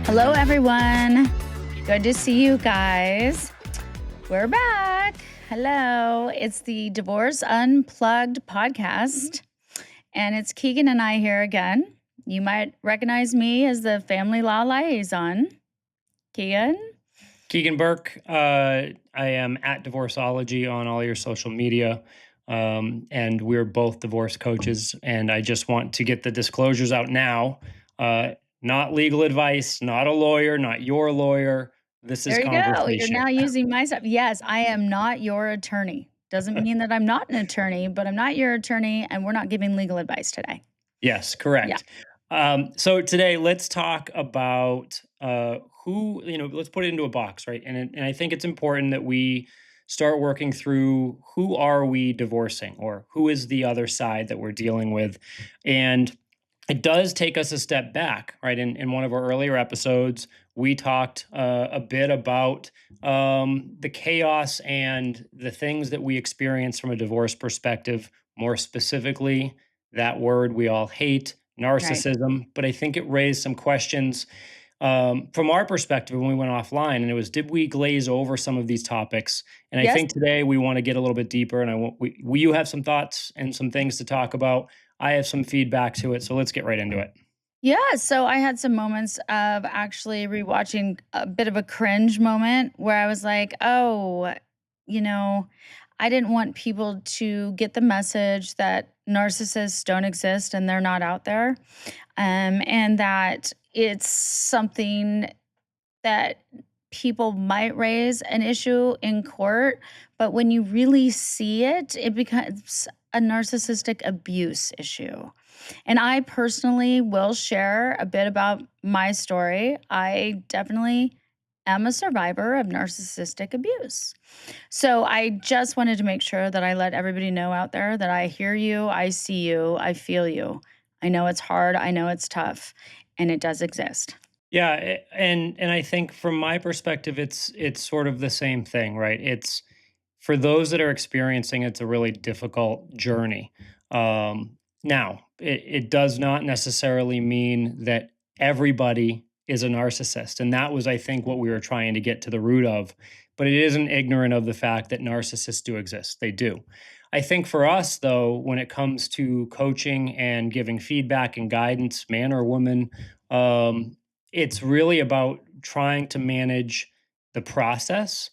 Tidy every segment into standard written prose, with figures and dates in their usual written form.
Hello, everyone. Good to see you guys. We're back. Hello. It's the Divorce Unplugged podcast, and it's Keegan and I here again. You might recognize me as the family law liaison. Keegan? Keegan Burke. I am at Divorceology on all your social media. And we're both divorce coaches. And I just want to get the disclosures out now. Not legal advice, not a lawyer, not your lawyer. This is There you go. You're conversation. now using my stuff. Yes, I am not your attorney. Doesn't mean that I'm not an attorney, but I'm not your attorney, and we're not giving legal advice today. Yes, correct. So today, let's talk about who, let's put it into a box, right? And I think it's important that we start working through who are we divorcing, or who is the other side that we're dealing with. And it does take us a step back, right? In one of our earlier episodes, we talked a bit about the chaos and the things that we experience from a divorce perspective, more specifically, that word we all hate, narcissism. But I think it raised some questions from our perspective when we went offline, and it was, did we glaze over some of these topics? And I think today we want to get a little bit deeper, and you have some thoughts and some things to talk about. I have some feedback to it, so let's get right into it. Yeah, so I had some moments of actually rewatching a bit of a cringe moment where I was like, oh, I didn't want people to get the message that narcissists don't exist and they're not out there. And that it's something that people might raise an issue in court, but when you really see it, it becomes a narcissistic abuse issue. And I personally will share a bit about my story. I definitely am a survivor of narcissistic abuse. So I just wanted to make sure that I let everybody know out there that I hear you, I see you, I feel you. I know it's hard, I know it's tough, and it does exist. Yeah, and I think from my perspective, it's sort of the same thing, right? It's for those that are experiencing it's a really difficult journey. Now, it does not necessarily mean that everybody is a narcissist, and that was, I think, what we were trying to get to the root of. But it isn't ignorant of the fact that narcissists do exist. They do. I think for us, though, when it comes to coaching and giving feedback and guidance, man or woman, it's really about trying to manage the process,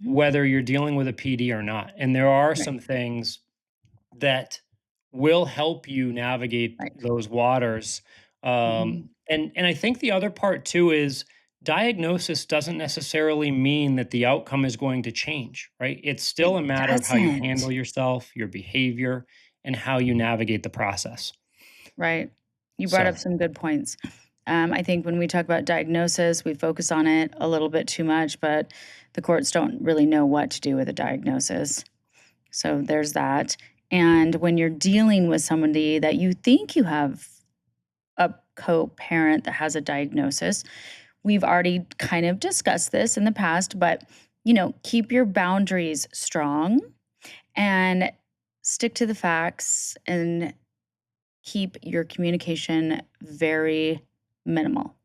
whether you're dealing with a PD or not. And there are some things that will help you navigate those waters. And I think the other part too is diagnosis doesn't necessarily mean that the outcome is going to change, right? It's still a matter of how you handle yourself, your behavior, and how you navigate the process. Right. You brought up some good points. I think when we talk about diagnosis, we focus on it a little bit too much, but the courts don't really know what to do with a diagnosis. So there's that. And when you're dealing with somebody that you think you have a co-parent that has a diagnosis, we've already kind of discussed this in the past, but keep your boundaries strong and stick to the facts and keep your communication very minimal.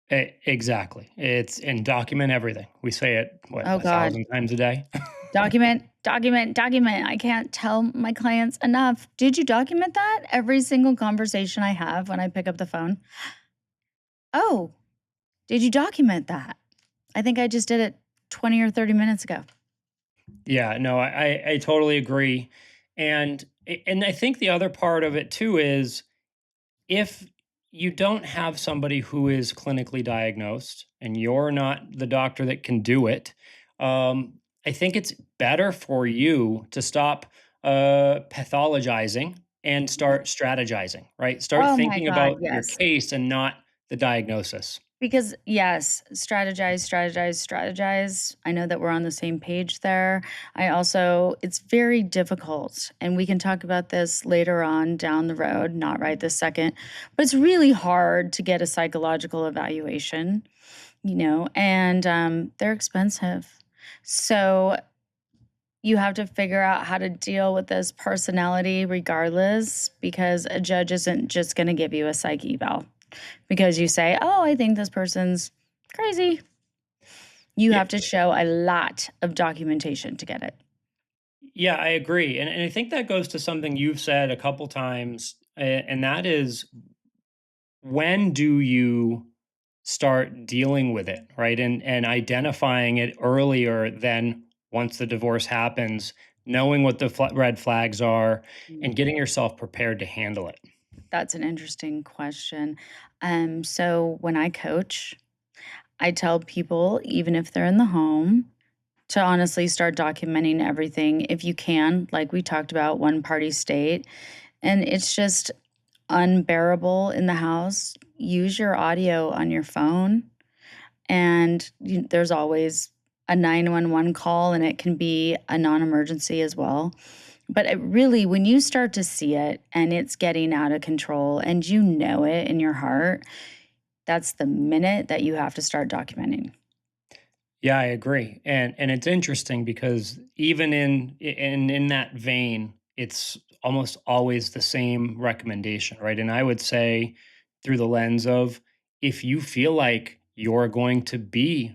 Exactly. And document everything. We say it, 1,000 times a day? Document. I can't tell my clients enough. Did you document that? Every single conversation I have when I pick up the phone. Oh, did you document that? I think I just did it 20 or 30 minutes ago. Yeah, no, I totally agree. And I think the other part of it too is if you don't have somebody who is clinically diagnosed and you're not the doctor that can do it, I think it's better for you to stop pathologizing and start strategizing, right? Start thinking about your case and not the diagnosis. Because yes, strategize. I know that we're on the same page there. It's very difficult, and we can talk about this later on down the road, not right this second, but it's really hard to get a psychological evaluation, and they're expensive. So you have to figure out how to deal with this personality regardless, because a judge isn't just going to give you a psych eval. because you say, "Oh, I think this person's crazy." You Yeah, have to show a lot of documentation to get it. yeah, I agree, and I think that goes to something you've said a couple times, and that is, when do you start dealing with it, right? And identifying it earlier than once the divorce happens, knowing what the red flags are, and Mm. getting yourself prepared to handle it. That's an interesting question. So when I coach, I tell people, even if they're in the home, to honestly start documenting everything if you can, like we talked about, one party state. And it's just unbearable in the house. Use your audio on your phone, and there's always a 911 call, and it can be a non emergency as well. But it really, when you start to see it and it's getting out of control and you know it in your heart, that's the minute that you have to start documenting. Yeah, I agree. And it's interesting because even in that vein, it's almost always the same recommendation, right? And I would say, through the lens of, if you feel like you're going to be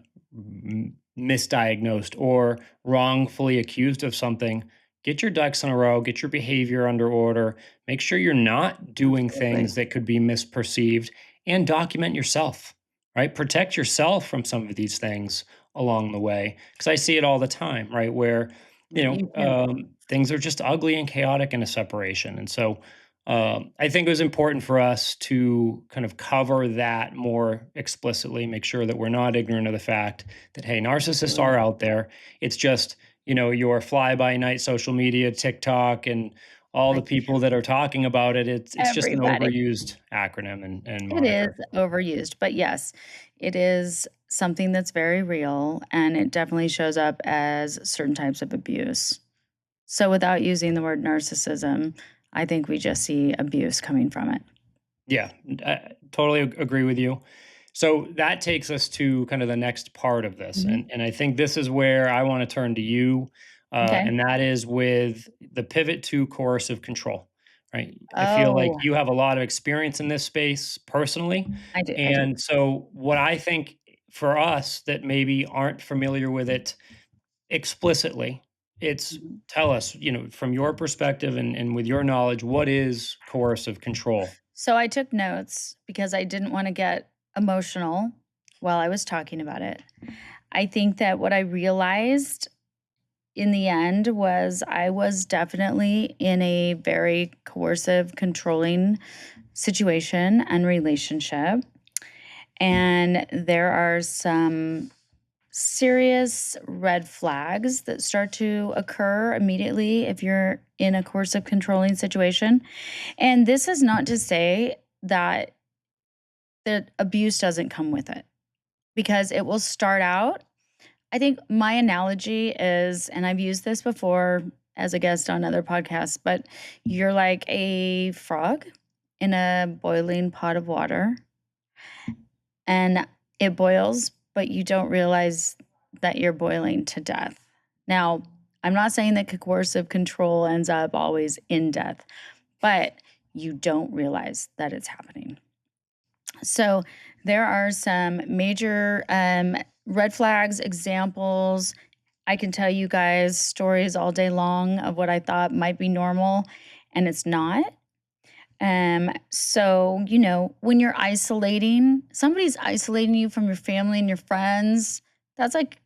misdiagnosed or wrongfully accused of something, get your ducks in a row, get your behavior under order, make sure you're not doing Absolutely. things that could be misperceived, and document yourself, right? Protect yourself from some of these things along the way, because I see it all the time, right? Where, You too. things are just ugly and chaotic in a separation. And so, I think it was important for us to kind of cover that more explicitly, make sure that we're not ignorant of the fact that, hey, narcissists Absolutely. are out there. It's just, your fly by night social media, TikTok, and all the Like people that are talking about it. It's just an everybody. overused acronym and It is moniker. overused, but yes, it is something that's very real, and it definitely shows up as certain types of abuse. So without using the word narcissism, I think we just see abuse coming from it. Yeah, I totally agree with you. So that takes us to kind of the next part of this, Mhm. and I think this is where I want to turn to you, Okay. and that is with the pivot to coercive control. Right, I feel like Oh, you have a lot of experience in this space personally, I do. and so what I think, for us that maybe aren't familiar with it explicitly, it's, Mhm. tell us, from your perspective and with your knowledge, what is coercive control? So I took notes because I didn't wanna get emotional while I was talking about it. I think that what I realized in the end was I was definitely in a very coercive, controlling situation and relationship, and there are some serious red flags that start to occur immediately if you're in a coercive, controlling situation, and this is not to say that abuse doesn't come with it, because it will start out. I think my analogy is, and I've used this before as a guest on other podcasts, but you're like a frog in a boiling pot of water, and it boils, but you don't realize that you're boiling to death. Now, I'm not saying that coercive control ends up always in death, but you don't realize that it's happening. So there are some major red flags, examples. I can tell you guys stories all day long of what I thought might be normal, and it's not. So, when you're isolating, somebody's isolating you from your family and your friends, that's like,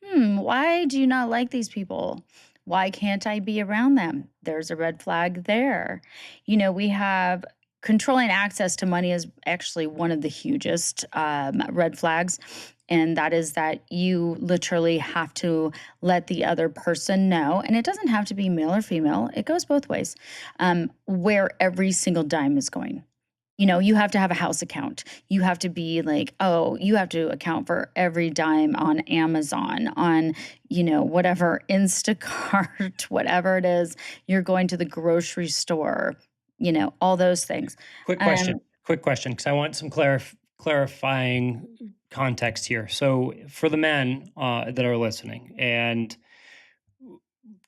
why do you not like these people? Why can't I be around them? There's a red flag there. We have controlling access to money is actually one of the hugest red flags. And that is that you literally have to let the other person know. And it doesn't have to be male or female, it goes both ways, where every single dime is going. You have to have a house account. You have to be like, oh, you have to account for every dime on Amazon, on, whatever, Instacart, whatever it is. You're going to the grocery store, all those things. Quick Um, question. Quick question, because I want some clarifying context here. So, for the men that are listening, and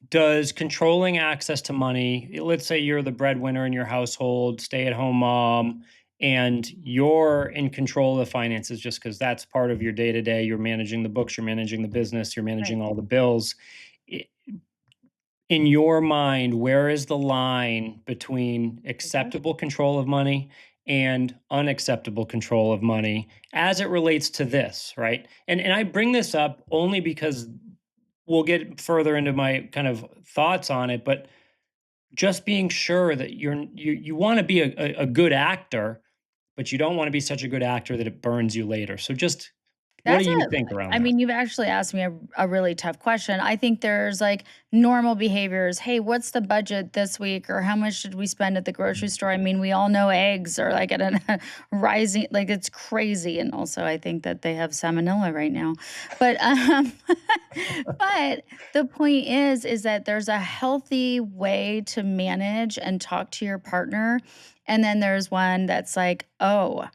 does controlling access to money, let's say you're the breadwinner in your household, stay at home mom, and you're in control of the finances just because that's part of your day to day. You're managing the books, you're managing the business, you're Right. managing all the bills. I- In your mind, where is the line between Good question. acceptable control of money and unacceptable control of money as it relates to this, right? And I bring this up only because we'll get further into my kind of thoughts on it, but just being sure that you want to be a good actor, but you don't want to be such a good actor that it burns you later. So just what That's do you a think around I that? mean, you've actually asked me a really tough question. I think there's like normal behaviors. Hey, what's the budget this week? Or how much should we spend at the grocery store? I mean, we all know eggs are like at a rising, like it's crazy. And also, I think that they have salmonella right now. But but the point is that there's a healthy way to manage and talk to your partner. And then there's one that's like, oh,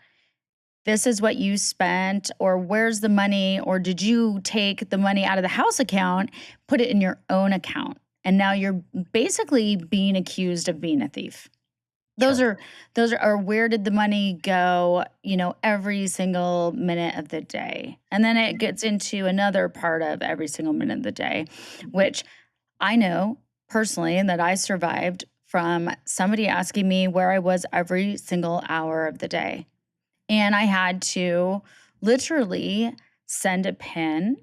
this is what you spent, or where's the money, or did you take the money out of the house account, put it in your own account, and now you're basically being accused of being a thief. those Sure. are those are or where did the money go, every single minute of the day. And then it gets into another part of every single minute of the day, which I know personally that I survived from somebody asking me where I was every single hour of the day. And I had to literally send a pin.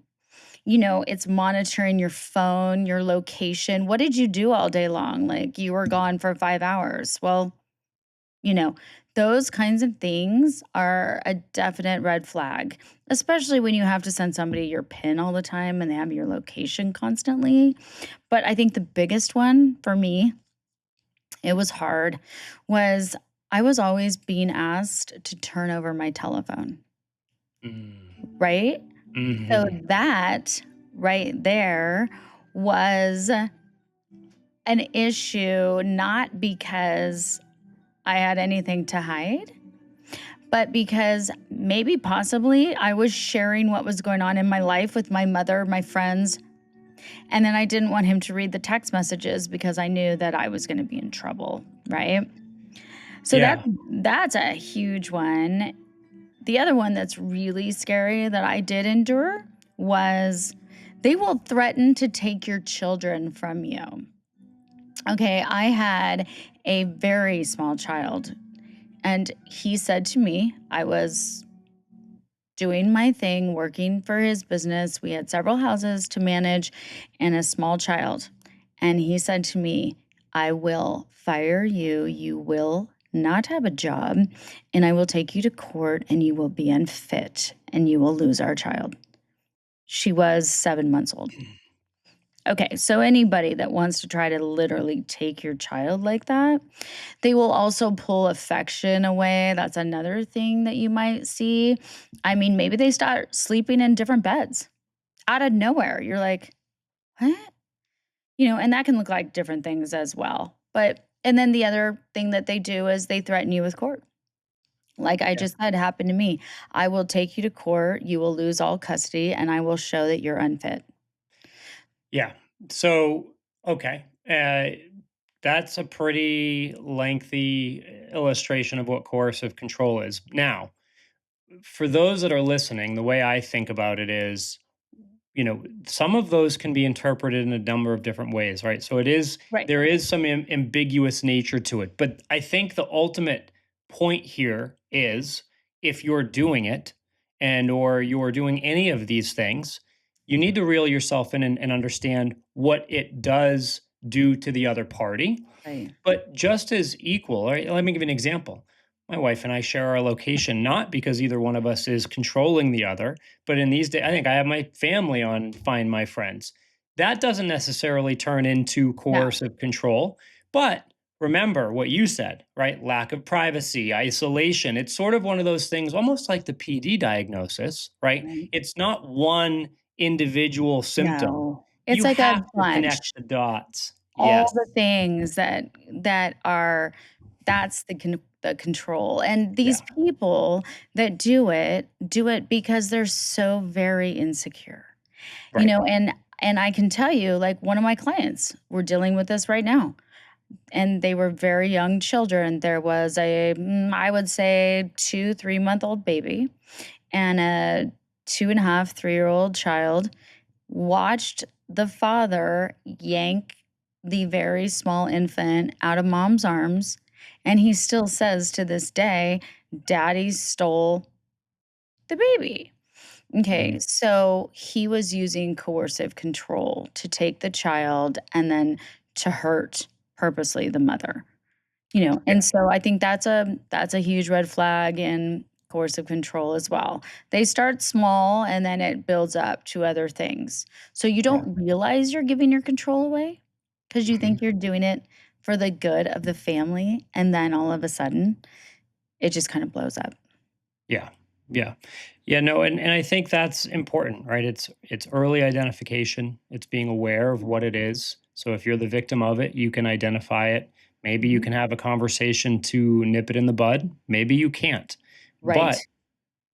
It's monitoring your phone, your location. What did you do all day long? Like you were gone for 5 hours. Well, you know, those kinds of things are a definite red flag, especially when you have to send somebody your pin all the time and they have your location constantly. But I think the biggest one for me, it was hard, was I was always being asked to turn over my telephone. Mm. Right? So Mhm. that right there was an issue, not because I had anything to hide, but because maybe possibly I was sharing what was going on in my life with my mother, my friends, and then I didn't want him to read the text messages because I knew that I was going to be in trouble, right? So Yeah. that's a huge one. The other one that's really scary that I did endure was they will threaten to take your children from you. Okay, I had a very small child, and he said to me, I was doing my thing, working for his business. We had several houses to manage and a small child. And he said to me, I will fire you. You will not have a job, and I will take you to court, and you will be unfit, and you will lose our child. She was 7 months old. Okay, so anybody that wants to try to literally take your child like that, they will also pull affection away. That's another thing that you might see. I mean, maybe they start sleeping in different beds out of nowhere. You're like, "What?" And that can look like different things as well. And then the other thing that they do is they threaten you with court. Like I Yeah. just said happened to me. I will take you to court, you will lose all custody, and I will show that you're unfit. Yeah. So, okay. That's a pretty lengthy illustration of what coercive control is. Now, for those that are listening, the way I think about it is, some of those can be interpreted in a number of different ways, right? So Right. there is some ambiguous nature to it. But I think the ultimate point here is if you're doing it or you're doing any of these things, you need to reel yourself in and understand what it does do to the other party. Right. But just as equal, right? Let me give you an example. My wife and I share our location not because either one of us is controlling the other, but in these days, I think I have my family on Find My Friends. That doesn't necessarily turn into No. coercive control. But remember what you said, right? Lack of privacy, isolation. It's sort of one of those things, almost like the PD diagnosis, right? Right. It's not one individual symptom. No. It's You like a have to bunch. connect the dots. All Yes. the things that are that's the control, and these Yeah. people that do it because they're so very insecure, Right. and I can tell you, like, one of my clients, we're dealing with this right now. and they were very young children. There was I would say 2, 3-month-old baby and a 2.5, 3-year-old child watched the father yank the very small infant out of mom's arms, and he still says to this day, "Daddy stole the baby." Okay, Mhm. so he was using coercive control to take the child and then to hurt purposely the mother. Yeah. And so I think that's a huge red flag in coercive control as well. They start small and then it builds up to other things. So you Yeah. don't realize you're giving your control away because you Mhm. think you're doing it for the good of the family, and then all of a sudden, it just kind of blows up. Yeah. Yeah. Yeah, no, and I think that's important, right? It's early identification. It's being aware of what it is. So if you're the victim of it, you can identify it. Maybe you Mhm. can have a conversation to nip it in the bud. Maybe you can't. Right. But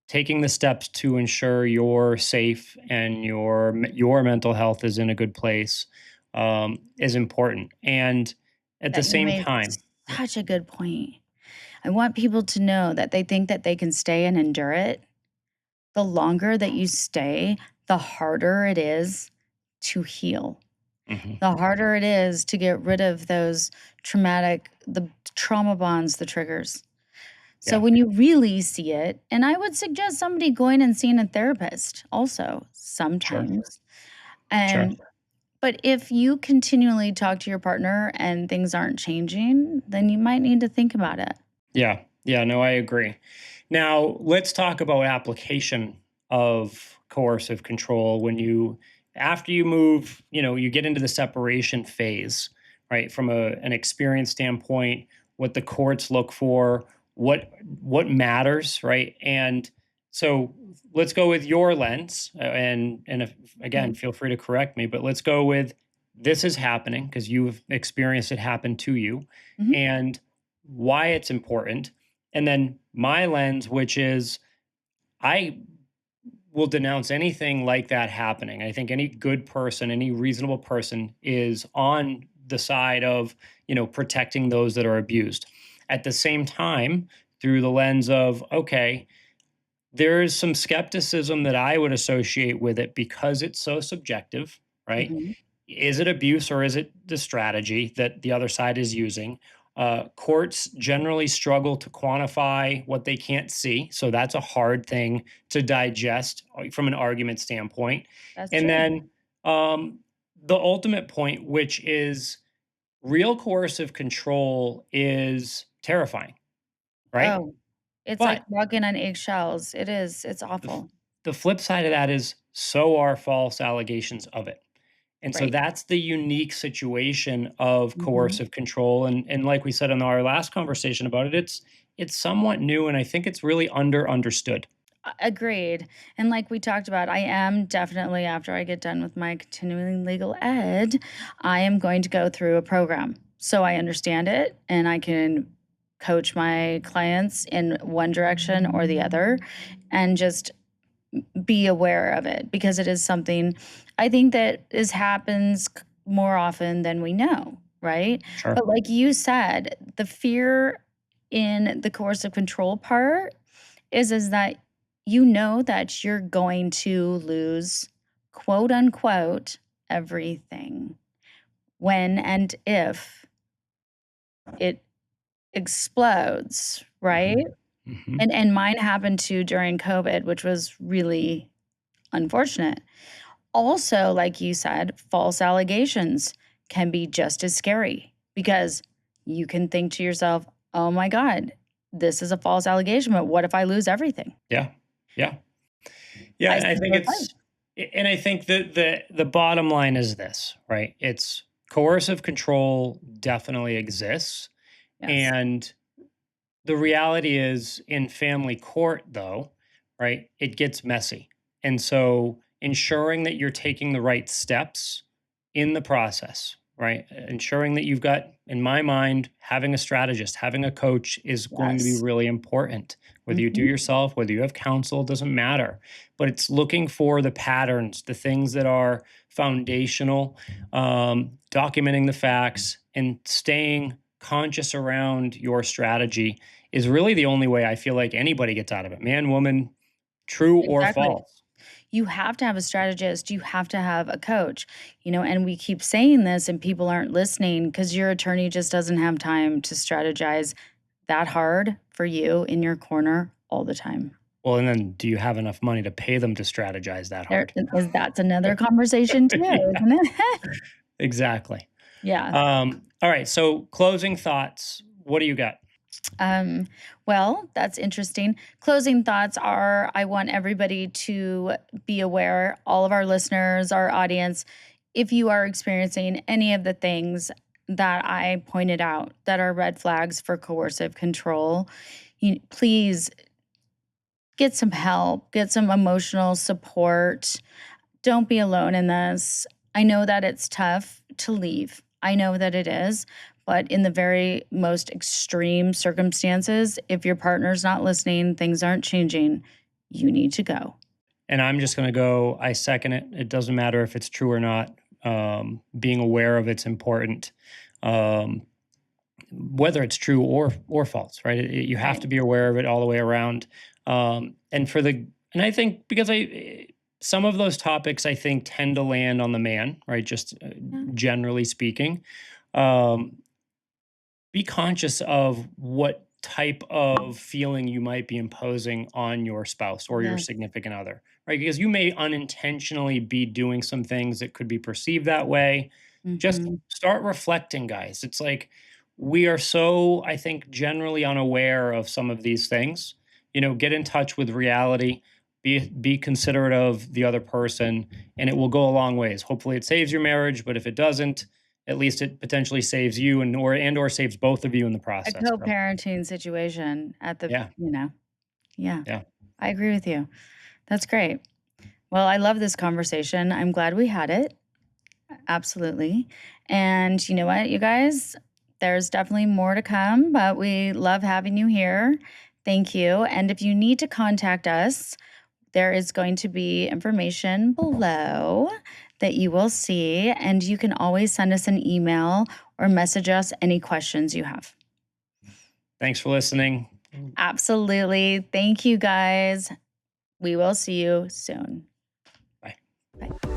taking the steps to ensure you're safe and your mental health is in a good place is important. And at the That you same made time, yeah, such a good point. I want people to know that they think that they can stay and endure it. The longer that you stay, the harder it is to heal. mhm, The harder it is to get rid of those the trauma bonds, the triggers. So yeah, when you really see it, and I would suggest somebody going and seeing a therapist also sure, sometimes. sure, And but if you continually talk to your partner and things aren't changing, then you might need to think about it. yeah, yeah. No, I agree. Now, let's talk about application of coercive control when you after you move, you get into the separation phase, right? From an experience standpoint, what the courts look for, what matters, right? And so let's go with your lens, and if, again, Okay. feel free to correct me, but let's go with this is happening because you've experienced it happen to you, Mhm. and why it's important, and then my lens, which is I will denounce anything like that happening. I think any good person, any reasonable person is on the side of, protecting those that are abused. At the same time, through the lens of, okay, there is some skepticism that I would associate with it because it's so subjective, right? Mhm. Is it abuse or is it the strategy that the other side is using? Courts generally struggle to quantify what they can't see. So that's a hard thing to digest from an argument standpoint. That's And true. then the ultimate point, which is real coercive control, is terrifying, right? Oh, it's like But walking on eggshells. It is. It's the, f- awful. the flip side of that is so are false allegations of it. And so Right. that's the unique situation of Mhm. coercive control. And like we said in our last conversation about it, it's somewhat new and I think it's really understood. Agreed. And like we talked about, I am definitely, after I get done with my continuing legal ed, I am going to go through a program so I understand it and I can coach my clients in one direction or the other and just be aware of it because it is something I think that is happens more often than we know, right? Sure. But like you said, the fear in the coercive control part is that you know that you're going to lose, quote unquote, everything when and if it explodes, right? Hmm. Hmm. And mine happened too during COVID, which was really unfortunate. Also, like you said, false allegations can be just as scary because you can think to yourself, "Oh my god, this is a false allegation, but what if I lose everything?" Yeah. Yeah. Yeah. I And I see think both sides. and I think that the bottom line is this, right? It's coercive control definitely exists. Yes. And the reality is in family court, though, right, it gets messy. And so ensuring that you're taking the right steps in the process, right? Ensuring that you've got, in my mind, having a strategist, having a coach is going to be Yes. really important. Whether you do Mhm. yourself, whether you have counsel, doesn't matter. But it's looking for the patterns, the things that are foundational, documenting the facts, and staying conscious around your strategy is really the only way I feel like anybody gets out of it. Man, woman, true or Exactly. false. You have to have a strategist, you have to have a coach, and we keep saying this and people aren't listening because your attorney just doesn't have time to strategize that hard for you in your corner all the time. Well, and then do you have enough money to pay them to strategize that There hard? is that's another conversation too, Yeah, isn't it? exactly. Yeah. All right, so closing thoughts. What do you got? Um, well, that's interesting. Closing thoughts are I want everybody to be aware, all of our listeners, our audience, if you are experiencing any of the things that I pointed out that are red flags for coercive control, please get some help, get some emotional support. Don't be alone in this. I know that it's tough to leave. I know that it is. But in the very most extreme circumstances, if your partner's not listening, things aren't changing, you need to go. And I'm just going to go. I second it. It doesn't matter if it's true or not. Being aware of it's important, um, whether it's true or false. Right? You have Right. to be aware of it all the way around. And for the and I think because some of those topics I think tend to land on the man. Right? Just Yeah. generally speaking. Um, be conscious of what type of feeling you might be imposing on your spouse or your Yes. significant other, right? Because you may unintentionally be doing some things that could be perceived that way. Just Mhm. start reflecting, guys. It's like we are so, I think, generally unaware of some of these things. Get in touch with reality. Be considerate of the other person, and it will go a long ways. Hopefully, it saves your marriage, but if it doesn't, at least it potentially saves you and or saves both of you in the A process. So, co-parenting situation at the, yeah, yeah, yeah. I agree with you. That's great. Well, I love this conversation. I'm glad we had it. Absolutely. And you know what, you guys? There's definitely more to come, but we love having you here. Thank you. And if you need to contact us, there is going to be information below that you will see. And you can always send us an email or message us any questions you have. Thanks for listening. Absolutely. Thank you, guys. We will see you soon. Bye. Bye.